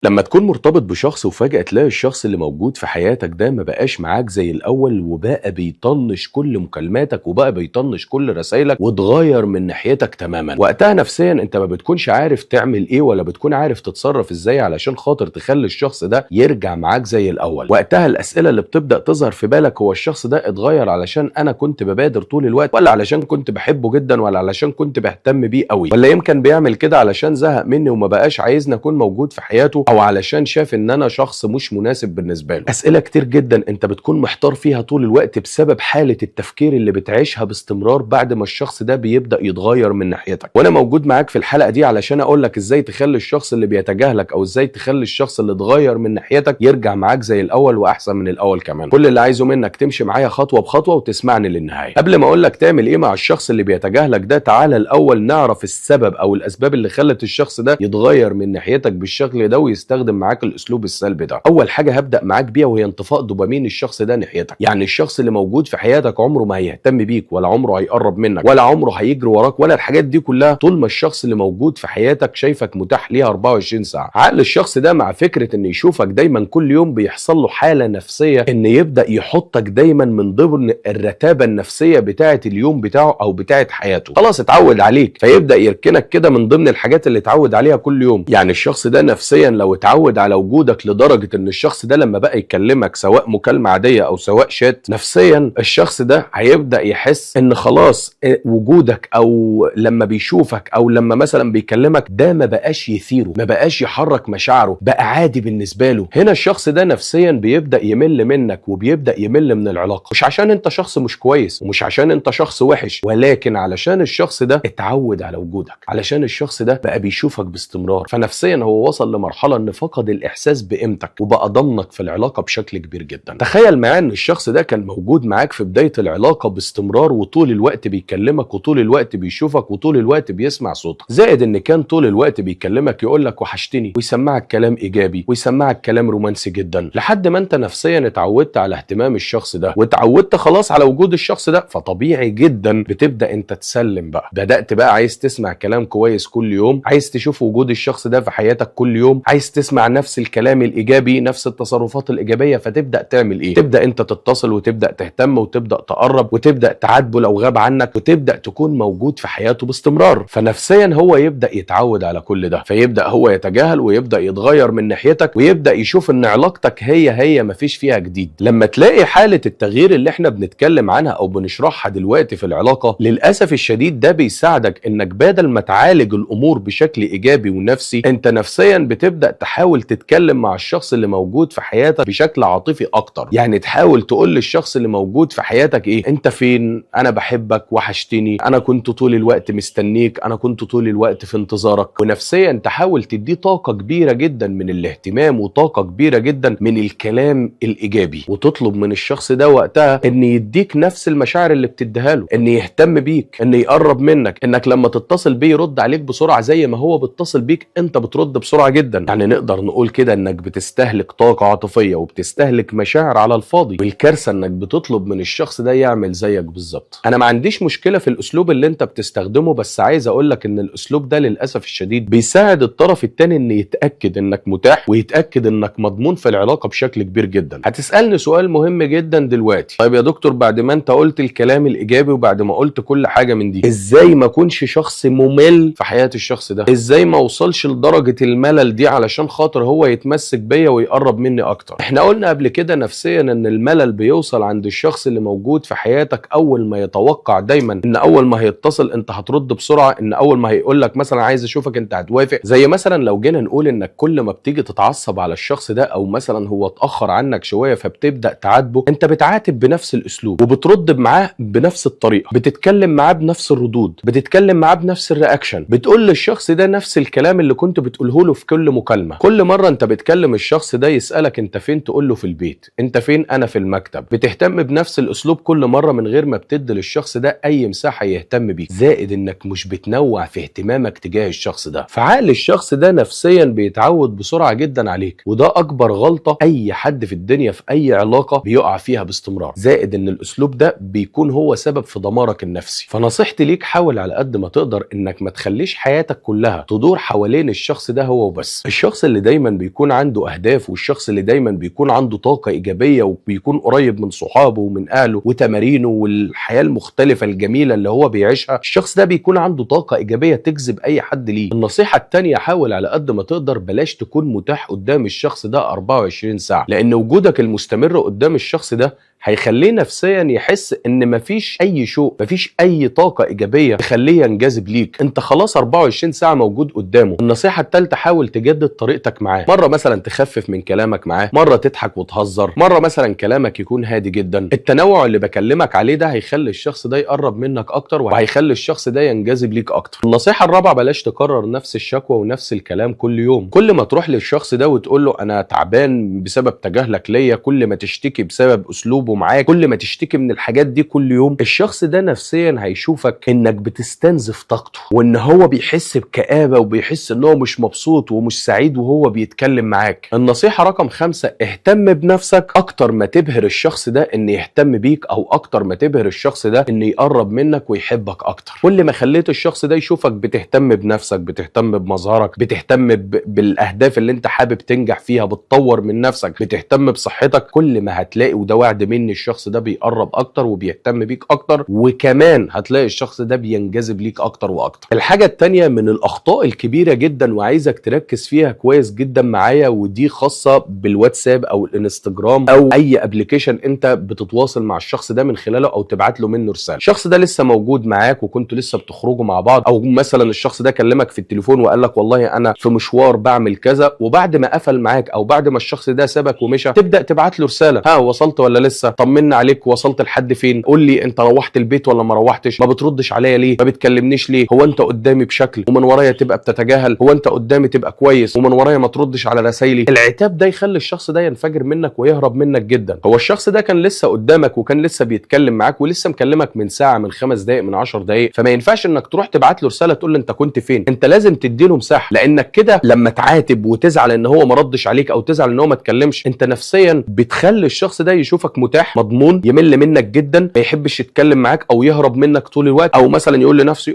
لما تكون مرتبط بشخص وفجأة تلاقي الشخص اللي موجود في حياتك ده ما بقاش معاك زي الأول، وبقى بيطنش كل مكالماتك وبقى بيطنش كل رسايلك واتغير من ناحيتك تماما. وقتها نفسيا انت ما بتكونش عارف تعمل ايه ولا بتكون عارف تتصرف ازاي علشان خاطر تخلي الشخص ده يرجع معاك زي الأول. وقتها الأسئلة اللي بتبدأ تظهر في بالك، هو الشخص ده اتغير علشان أنا كنت ببادر طول الوقت، ولا علشان كنت بحبه جدا، ولا علشان كنت بهتم بيه قوي، ولا يمكن بيعمل كده علشان زهق مني وما بقاش عايزني أكون موجود في حياته، او علشان شاف ان انا شخص مش مناسب بالنسبه له. اسئله كتير جدا انت بتكون محتار فيها طول الوقت بسبب حاله التفكير اللي بتعيشها باستمرار بعد ما الشخص ده بيبدا يتغير من ناحيتك. وانا موجود معاك في الحلقه دي علشان اقول لك ازاي تخلي الشخص اللي بيتجاهلك او ازاي تخلي الشخص اللي اتغير من ناحيتك يرجع معاك زي الاول واحسن من الاول كمان. كل اللي عايزه منك تمشي معايا خطوه بخطوه وتسمعني للنهايه. قبل ما اقول لك تعمل ايه مع الشخص اللي بيتجاهلك ده، تعالى الاول نعرف السبب او الاسباب اللي خلت الشخص ده يتغير من ناحيتك بالشكل ده ويستخدم معاك الاسلوب السلبي ده. اول حاجه هبدا معاك بيها وهي انطفاء دوبامين الشخص ده ناحيتك. يعني الشخص اللي موجود في حياتك عمره ما هيهتم بيك، ولا عمره هيقرب منك، ولا عمره هيجري وراك، ولا الحاجات دي كلها طول ما الشخص اللي موجود في حياتك شايفك متاح ليها 24 ساعه. عقل الشخص ده مع فكره ان يشوفك دايما كل يوم بيحصل له حاله نفسيه ان يبدا يحطك دايما من ضمن الرتابه النفسيه بتاعه اليوم بتاعه او بتاعه حياته. خلاص اتعود عليك فيبدا يركنك كده من ضمن الحاجات اللي اتعود عليها كل يوم. يعني الشخص ده نفسيا لو اتعود على وجودك لدرجه ان الشخص ده لما بقى يكلمك سواء مكالمه عاديه او سواء شات، نفسيا الشخص ده هيبدا يحس ان خلاص وجودك او لما بيشوفك او لما مثلا بيكلمك ده ما بقاش يثيره، ما بقاش يحرك مشاعره، بقى عادي بالنسبه له. هنا الشخص ده نفسيا بيبدا يمل منك وبيبدا يمل من العلاقه، مش عشان انت شخص مش كويس ومش عشان انت شخص وحش، ولكن علشان الشخص ده اتعود على وجودك، علشان الشخص ده بقى بيشوفك باستمرار. فنفسيا هو وصل لمرحله ان فقد الاحساس بقيمتك وبقى ضمنك في العلاقه بشكل كبير جدا. تخيل معايا ان الشخص ده كان موجود معاك في بدايه العلاقه باستمرار وطول الوقت بيكلمك وطول الوقت بيشوفك وطول الوقت بيسمع صوتك، زائد ان كان طول الوقت بيكلمك يقول لك وحشتني ويسمعك كلام ايجابي ويسمعك كلام رومانسي جدا، لحد ما انت نفسيا اتعودت على اهتمام الشخص ده واتعودت خلاص على وجود الشخص ده. فطبيعي جدا بتبدا انت تسلم بقى، بدات بقى عايز تسمع كلام كويس كل يوم، عايز تشوف وجود الشخص ده في حياتك كل يوم، عايز تسمع نفس الكلام الايجابي نفس التصرفات الايجابيه. فتبدا تعمل ايه؟ تبدا انت تتصل وتبدا تهتم وتبدا تقرب وتبدا تعاتبه لو غاب عنك وتبدا تكون موجود في حياته باستمرار. فنفسيا هو يبدا يتعود على كل ده، فيبدا هو يتجاهل ويبدا يتغير من ناحيتك ويبدا يشوف ان علاقتك هي مفيش فيها جديد. لما تلاقي حاله التغيير اللي احنا بنتكلم عنها او بنشرحها دلوقتي في العلاقه، للاسف الشديد ده بيساعدك انك بدل ما تعالج الامور بشكل ايجابي ونفسي، انت نفسيا بتبدا تحاول تتكلم مع الشخص اللي موجود في حياتك بشكل عاطفي اكتر. يعني تحاول تقول للشخص اللي موجود في حياتك ايه؟ انت فين؟ انا بحبك، وحشتني، انا كنت طول الوقت مستنيك، انا كنت طول الوقت في انتظارك. ونفسيا تحاول تديه طاقه كبيره جدا من الاهتمام وطاقه كبيره جدا من الكلام الايجابي، وتطلب من الشخص ده وقتها ان يديك نفس المشاعر اللي بتديها له، ان يهتم بيك، ان يقرب منك، انك لما تتصل بيه يرد عليك بسرعه زي ما هو بيتصل بيك انت بترد بسرعه جدا. يعني نقدر نقول كده انك بتستهلك طاقه عاطفيه وبتستهلك مشاعر على الفاضي، والكارثه انك بتطلب من الشخص ده يعمل زيك بالظبط. انا ما عنديش مشكله في الاسلوب اللي انت بتستخدمه، بس عايز اقول لك ان الاسلوب ده للاسف الشديد بيساعد الطرف الثاني ان يتاكد انك متاح ويتاكد انك مضمون في العلاقه بشكل كبير جدا. هتسالني سؤال مهم جدا دلوقتي، طيب يا دكتور بعد ما انت قلت الكلام الايجابي وبعد ما قلت كل حاجه من دي، ازاي ما اكونش شخص ممل في حياه الشخص ده؟ ازاي ما اوصلش لدرجه الملل دي علشان خاطر هو يتمسك بيا ويقرب مني اكتر؟ احنا قلنا قبل كده نفسيا ان الملل بيوصل عند الشخص اللي موجود في حياتك اول ما يتوقع دايما ان اول ما هيتصل انت هترد بسرعه، ان اول ما هيقول لك مثلا عايز اشوفك انت هتوافق. زي مثلا لو جينا نقول انك كل ما بتيجي تتعصب على الشخص ده او مثلا هو اتاخر عنك شويه فبتبدا تعاتبه، انت بتعاتب بنفس الاسلوب وبترد معاه بنفس الطريقه، بتتكلم معاه بنفس الردود، بتتكلم معاه بنفس الرياكشن، بتقول للشخص ده نفس الكلام اللي كنت بتقوله له في كل مكالمه. كل مره انت بتكلم الشخص ده يسالك انت فين تقول له في البيت، انت فين؟ انا في المكتب. بتهتم بنفس الاسلوب كل مره من غير ما بتدي للشخص ده اي مساحه يهتم بيك، زائد انك مش بتنوع في اهتمامك تجاه الشخص ده. فعقل الشخص ده نفسيا بيتعود بسرعه جدا عليك، وده اكبر غلطه اي حد في الدنيا في اي علاقه بيقع فيها باستمرار، زائد ان الاسلوب ده بيكون هو سبب في دمارك النفسي. فنصيحتي ليك حاول على قد ما تقدر انك ما تخليش حياتك كلها تدور حوالين الشخص ده هو وبس. الشخص الشخص اللي دايما بيكون عنده اهداف، والشخص اللي دايما بيكون عنده طاقة ايجابية وبيكون قريب من صحابه ومن اهله وتمارينه والحياة المختلفة الجميلة اللي هو بيعيشها، الشخص ده بيكون عنده طاقة ايجابية تجذب اي حد ليه. النصيحة التانية، حاول على قد ما تقدر بلاش تكون متاح قدام الشخص ده 24 ساعة، لان وجودك المستمر قدام الشخص ده هيخليه نفسيا يحس ان مفيش اي شوق، مفيش اي طاقة ايجابية تخليه ينجذب ليك، انت خلاص 24 ساعة موجود قدامه. النصيحة الثالثة، حاول تجدد طريقتك معاه، مرة مثلا تخفف من كلامك معاه، مرة تضحك وتهزر، مرة مثلا كلامك يكون هادي جدا. التنوع اللي بكلمك عليه ده هيخلي الشخص ده يقرب منك اكتر، وهيخلي الشخص ده ينجذب ليك اكتر. النصيحة الرابعة، بلاش تكرر نفس الشكوى ونفس الكلام كل يوم. كل ما تروح للشخص ده وتقول له انا تعبان بسبب تجاهلك ليا، كل ما تشتكي بسبب اسلوبه معاك، كل ما تشتكي من الحاجات دي كل يوم، الشخص ده نفسيا هيشوفك انك بتستنزف طاقته، وان هو بيحس بكآبة وبيحس ان هو مش مبسوط ومش سعيد وهو بيتكلم معاك. النصيحة رقم 5، اهتم بنفسك اكتر ما تبهر الشخص ده ان يهتم بيك، او اكتر ما تبهر الشخص ده ان يقرب منك ويحبك اكتر. كل ما خليت الشخص ده يشوفك بتهتم بنفسك، بتهتم بمظهرك، بتهتم بالاهداف اللي انت حابب تنجح فيها، بتطور من نفسك، بتهتم بصحتك، كل ما هتلاقي، وده وعد مني، الشخص ده بيقرب اكتر وبيهتم بيك اكتر، وكمان هتلاقي الشخص ده بينجذب ليك اكتر واكتر. الحاجة التانية من الاخطاء الكبيرة جدا وعايزك تركز فيها كويس جدا معايا، ودي خاصة بالواتساب او الانستجرام او اي ابليكيشن انت بتتواصل مع الشخص ده من خلاله او تبعت له منه رسالة. الشخص ده لسه موجود معاك وكنتوا لسه بتخرجوا مع بعض، او مثلا الشخص ده كلمك في التليفون وقال لك والله انا في مشوار بعمل كذا، وبعد ما قفل معاك او بعد ما الشخص ده سابك ومشى، تبدأ تبعت له رسالة، ها وصلت ولا لسه؟ طمنا عليك، وصلت لحد فين؟ قول لي انت روحت البيت ولا ما روحتش؟ ما بتردش عليا ليه؟ ما بتكلمنيش ليه؟ هو انت قدامي بشكل ومن ورايا تبقى بتتجاهل؟ هو انت قدامي تبقى كويس ومن ورايا ما تردش على رسايلي؟ العتاب ده يخلي الشخص ده ينفجر منك ويهرب منك جدا. هو الشخص ده كان لسه قدامك وكان لسه بيتكلم معاك ولسه مكلمك من ساعة، من 5 دقائق، من 10 دقائق، فما ينفعش انك تروح تبعت له رسالة تقول له انت كنت فين. انت لازم تديله مساحة، لانك كده لما تعاتب وتزعل ان هو ما ردش عليك او تزعل ان هو ما اتكلمش، انت نفسيا بتخلي الشخص ده يشوفك متاح، مضمون، يمل منك جدا، ما يحبش يتكلم معاك او يهرب منك طول الوقت، او مثلا يقول لنفسه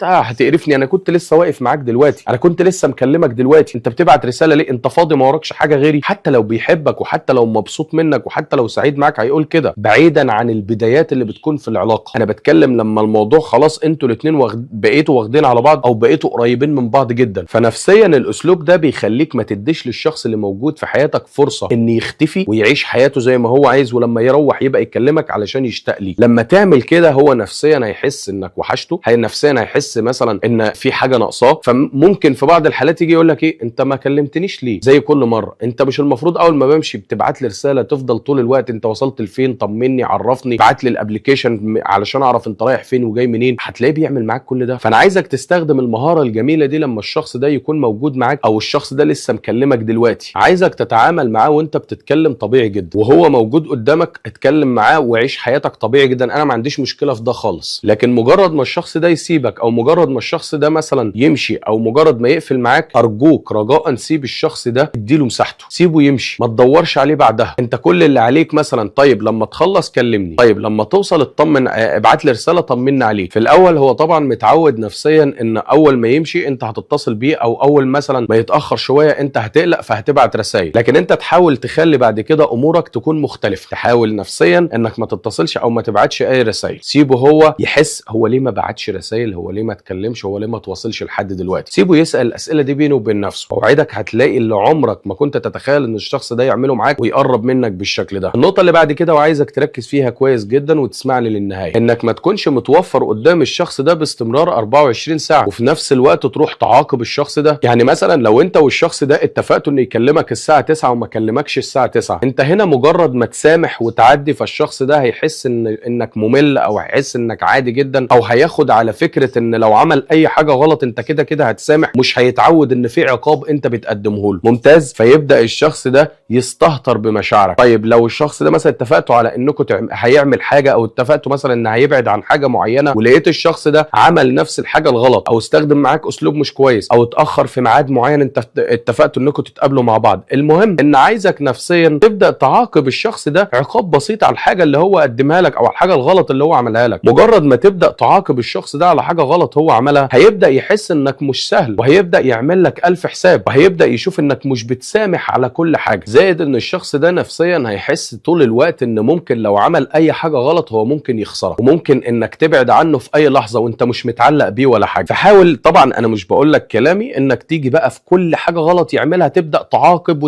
هتقرفني، انا كنت لسه واقف معاك دلوقتي، انا كنت لسه مكلمك دلوقتي، انت بتبعت رساله ليه؟ انت فاضي ما وراكش حاجه غيري؟ حتى لو بيحبك وحتى لو مبسوط منك وحتى لو سعيد معاك هيقول كده، بعيدا عن البدايات اللي بتكون في العلاقه. انا بتكلم لما الموضوع خلاص انتوا الاثنين بقيتوا واخدين على بعض او بقيتوا قريبين من بعض جدا. فنفسيا الاسلوب ده بيخليك ما تديش للشخص اللي موجود في حياتك فرصه ان يختفي ويعيش حياته زي ما هو عايز، ولما يروح يبقى يكلمك علشان يشتاق ليك. لما تعمل كده هو نفسيا هيحس انك وحشته، نفسيا هيحس مثلا ان في حاجه ناقصاه، فممكن في بعض الحالات يجي يقول لك ايه، انت ما كلمتنيش ليه زي كل مره؟ انت مش المفروض اول ما بمشي بتبعت لي رساله تفضل طول الوقت انت وصلت لفين، طمني، عرفني، ابعت لي الابلكيشن علشان اعرف انت رايح فين وجاي منين؟ هتلاقيه بيعمل معاك كل ده. فانا عايزك تستخدم المهاره الجميله دي لما الشخص ده يكون موجود معاك او الشخص ده لسه مكلمك دلوقتي، عايزك تتعامل معاه وانت بتتكلم طبيعي جدا، وهو موجود قدامك اتكلم معاه وعيش حياتك طبيعي جدا، انا ما عنديش مشكله في ده خالص. لكن مجرد ما الشخص ده يسيبك او مجرد ما الشخص ده مثلا يمشي او مجرد ما يقفل معاك، ارجوك رجاء سيب الشخص ده، اديله مساحته، سيبه يمشي، ما تدورش عليه بعدها. انت كل اللي عليك مثلا طيب لما تخلص كلمني، طيب لما توصل اطمن، ابعت لي رساله طمنا عليه. في الاول هو طبعا متعود نفسيا ان اول ما يمشي انت هتتصل بيه، او اول مثلا ما يتاخر شويه انت هتقلق فهتبعت رسائل، لكن انت تحاول تخلي بعد كده امورك تكون مختلفه، تحاول نفسيا انك ما تتصلش او ما تبعتش اي رسائل، سيبه هو يحس هو ليه ما بعتش رسائل، هو ليه ما اتكلمش، هو ليه ما تواصلش لحد دلوقتي، سيبه يسال الاسئله دي بينه وبين نفسه. اوعدك هتلاقي اللي عمرك ما كنت تتخيل ان الشخص ده يعمله معاك ويقرب منك بالشكل ده. النقطه اللي بعد كده وعايزك تركز فيها كويس جدا وتسمعني للنهايه، انك ما تكونش متوفر قدام الشخص ده باستمرار 24 ساعه وفي نفس الوقت تروح تعاقب الشخص ده. يعني مثلا لو انت والشخص ده اتفقتوا انه يكلمك الساعه 9 وما كلمكش الساعه 9، انت هنا مجرد ما تسامح وتعدي فالشخص ده هيحس انك ممل، او هيحس انك عادي جدا، او هياخد على فكره ان لو عمل اي حاجه غلط انت كده كده هتسامح، مش هيتعود ان في عقاب انت بتقدمه له. ممتاز. فيبدا الشخص ده يستهتر بمشاعرك. طيب لو الشخص ده مثلا اتفقتوا على انكم هيعمل حاجه، او اتفقتوا مثلا ان هيبعد عن حاجه معينه، ولقيت الشخص ده عمل نفس الحاجه الغلط او استخدم معاك اسلوب مش كويس او اتاخر في ميعاد معين انت اتفقتوا انكم تتقابلوا مع بعض، المهم ان عايزك نفسيا تبدا تعاقب الشخص ده عقاب بسيط على الحاجه اللي هو قدمها لك او على الحاجه الغلط اللي هو عملها لك. مجرد ما تبدا تعاقب الشخص ده على حاجه غلط غلط هو عملها هيبدأ يحس انك مش سهل، وهيبدأ يعمل لك ألف حساب، وهيبدأ يشوف انك مش بتسامح على كل حاجة. زائد ان الشخص ده نفسيا هيحس طول الوقت ان ممكن لو عمل اي حاجة غلط هو ممكن يخسرك، وممكن انك تبعد عنه في اي لحظة وانت مش متعلق بيه ولا حاجة. فحاول، طبعا انا مش بقول لك كلامي انك تيجي بقى في كل حاجة غلط يعملها تبدأ تعاقب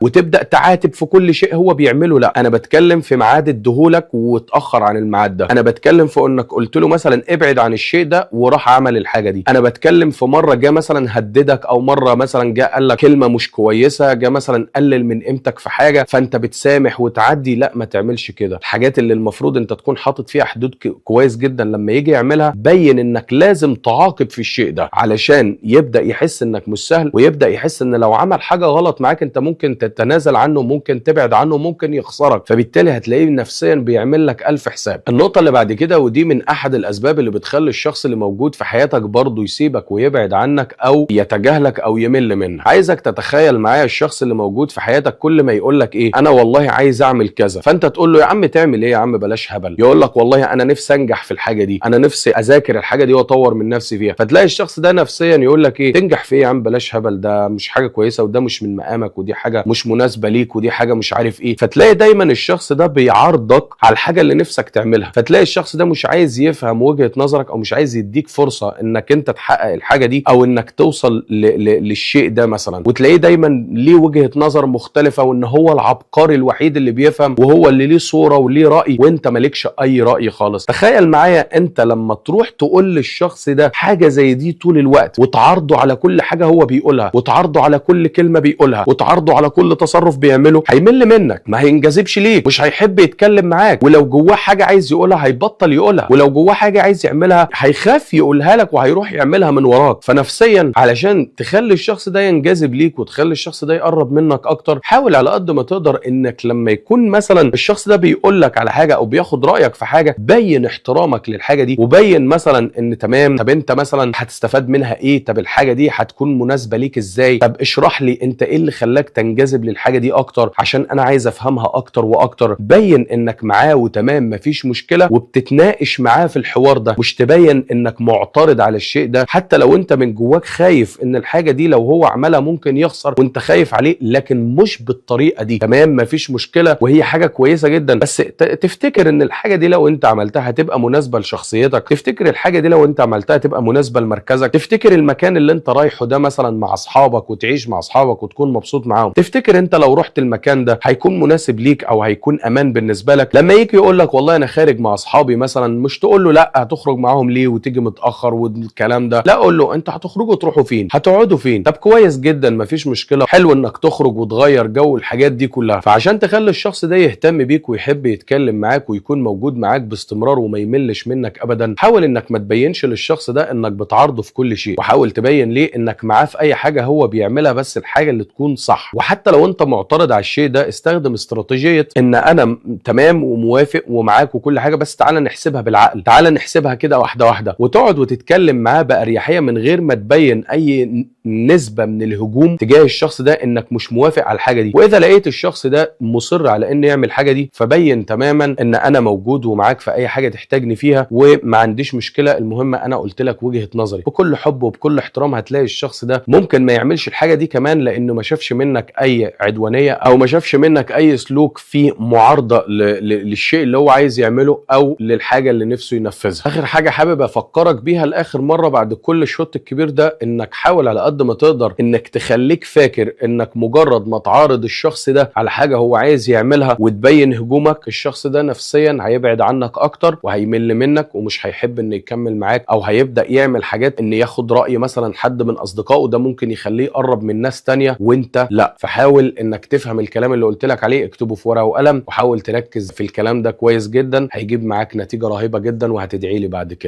وتبدأ تعاتب في كل شيء هو بيعمله، لا. انا بتكلم في ميعاد اديهولك واتأخر عن الميعاد ده، انا بتكلم في انك قلت له مثلا ابعد عن الشيء ده وراح عمل الحاجة دي، انا بتكلم في مرة جه مثلا هددك، او مرة مثلا جه قال لك كلمة مش كويسة، جه مثلا قلل من قيمتك في حاجة فانت بتسامح وتعدي. لا، ما تعملش كده. الحاجات اللي المفروض انت تكون حاطط فيها حدود كويس جدا لما يجي يعملها، بين انك لازم تعاقب في الشيء ده علشان يبدأ يحس انك مش سهل، ويبدأ يحس ان لو عمل حاجة غلط معاك انت ممكن تتنازل عنه، ممكن تبعد عنه، ممكن يخسرك، فبالتالي هتلاقيه نفسيا بيعمل لك ألف حساب. النقطة اللي بعد كده، ودي من احد الاسباب اللي بتخلي الشخص اللي موجود في حياتك برضه يسيبك ويبعد عنك او يتجاهلك او يمل منك. عايزك تتخيل معايا الشخص اللي موجود في حياتك كل ما يقول لك ايه، انا والله عايز اعمل كذا، فانت تقول له يا عم تعمل ايه يا عم، بلاش هبل. يقول لك والله انا نفسي انجح في الحاجة دي، انا نفسي اذاكر الحاجة دي واطور من نفسي فيها، فتلاقي الشخص ده نفسيا يقول لك ايه، تنجح في ايه يا عم، بلاش هبل، ده مش حاجة كويسة، وده مش من مقامك، ودي حاجة مش مناسبة ليك، ودي حاجة مش عارف ايه. فتلاقي دايما الشخص ده بيعارضك على الحاجة اللي نفسك تعملها، فتلاقي الشخص ده مش عايز يفهم وجهة نظرك، او مش عايز يديك فرصة انك انت تحقق الحاجة دي، او انك توصل للشيء ده مثلا. وتلاقيه دايما ليه وجهة نظر مختلفة، وان هو العبقري الوحيد اللي بيفهم، وهو اللي ليه صورة وليه رأي، وانت مالكش اي رأي خالص. تخيل معايا انت لما تروح تقول للشخص ده حاجة زي دي طول الوقت، وتعارضه على كل حاجة هو بيقولها، وتعارضه على كل كلمة بيقولها، وتعارضه على كل تصرف بيعمله، هيمل منك، ما هينجذبش ليك، مش هيحب يتكلم معاك، ولو جواه حاجة عايز يقولها هيبطل يقولها، ولو جواه حاجة عايز يعملها هيخاف يقولها لك وهيروح يعملها من وراك. فنفسيا علشان تخلي الشخص ده ينجذب ليك وتخلي الشخص ده يقرب منك اكتر، حاول على قد ما تقدر انك لما يكون مثلا الشخص ده بيقول لك على حاجة او بياخد رأيك في حاجة، بين احترامك للحاجة دي، وبين مثلا ان تمام، طب انت مثلا هتستفاد منها ايه، طب الحاجة دي هتكون مناسبة ليك ازاي، طب اشرح لي انت ايه اللي خلاك تنجذب للحاجة دي اكتر عشان انا عايز افهمها اكتر واكتر. بين انك معاه وتمام مفيش مشكلة، وبتتناقش معاه في الحوار ده، مش تبين انك معترض على الشيء ده، حتى لو انت من جواك خايف ان الحاجة دي لو هو عملها ممكن يخسر وانت خايف عليه، لكن مش بالطريقة دي. تمام مفيش مشكلة، وهي حاجة كويسة جدا، بس تفتكر ان الحاجة دي لو انت عملتها هتبقى مناسبة لشخصيتك، تفتكر الحاجة دي لو انت عملتها تبقى مناسبة لمركزك، تفتكر المكان اللي انت رايحه ده مثلا مع اصحابك وتعيش مع اصحابك وتكون مبسوط معاهم، تفتكر انت لو رحت المكان ده هيكون مناسب ليك او هيكون امان بالنسبة لك؟ لما يجي يقول لك والله انا خارج مع اصحابي مثلا، مش تقول له لا هتخرج معاهم ليه وتيجي متاخر والكلام ده، لا، قول له انت هتخرجوا تروحوا فين، هتقعدوا فين، طب كويس جدا مفيش مشكله، حلو انك تخرج وتغير جو، الحاجات دي كلها. فعشان تخلي الشخص ده يهتم بيك ويحب يتكلم معاك ويكون موجود معاك باستمرار وما يملش منك ابدا، حاول انك ما تبينش للشخص ده انك بتعارضه في كل شيء، وحاول تبين ليه انك معاه في اي حاجه هو بيعملها، بس الحاجه اللي تكون صح. وحتى لو انت معترض على الشيء ده، استخدم استراتيجيه ان انا تمام وموافق ومعاك وكل حاجه، بس تعالى نحسبها بالعقل، تعالى نحسبها كده واحده واحده، وتقعد وتتكلم معاه بأريحية من غير ما تبين اي نسبة من الهجوم تجاه الشخص ده انك مش موافق على الحاجة دي. واذا لقيت الشخص ده مصر على انه يعمل الحاجة دي، فبين تماما ان انا موجود ومعاك في اي حاجة تحتاجني فيها وما عنديش مشكلة، المهم انا قلت لك وجهة نظري بكل حب وبكل احترام. هتلاقي الشخص ده ممكن ما يعملش الحاجة دي كمان لانه ما شافش منك اي عدوانية، او ما شافش منك اي سلوك في معارضة للشيء اللي هو عايز يعمله او للحاجة اللي نفسه ينفذها. اخر حاجة حابب افكرك بيها لاخر مرة بعد كل الشوط الكبير ده، انك حاول على قد ما تقدر انك تخليك فاكر انك مجرد ما تعارض الشخص ده على حاجة هو عايز يعملها وتبين هجومك، الشخص ده نفسيا هيبعد عنك اكتر وهيمل منك ومش هيحب انه يكمل معاك، او هيبدأ يعمل حاجات ان ياخد رأي مثلا حد من اصدقائه، ده ممكن يخليه يقرب من ناس تانية وانت لا. فحاول انك تفهم الكلام اللي قلت لك عليه، اكتبه في ورقة وقلم وحاول تركز في الكلام ده كويس جدا، هيجيب معاك نتيجة رهيبة جدا وهتدعي لي بعد كده.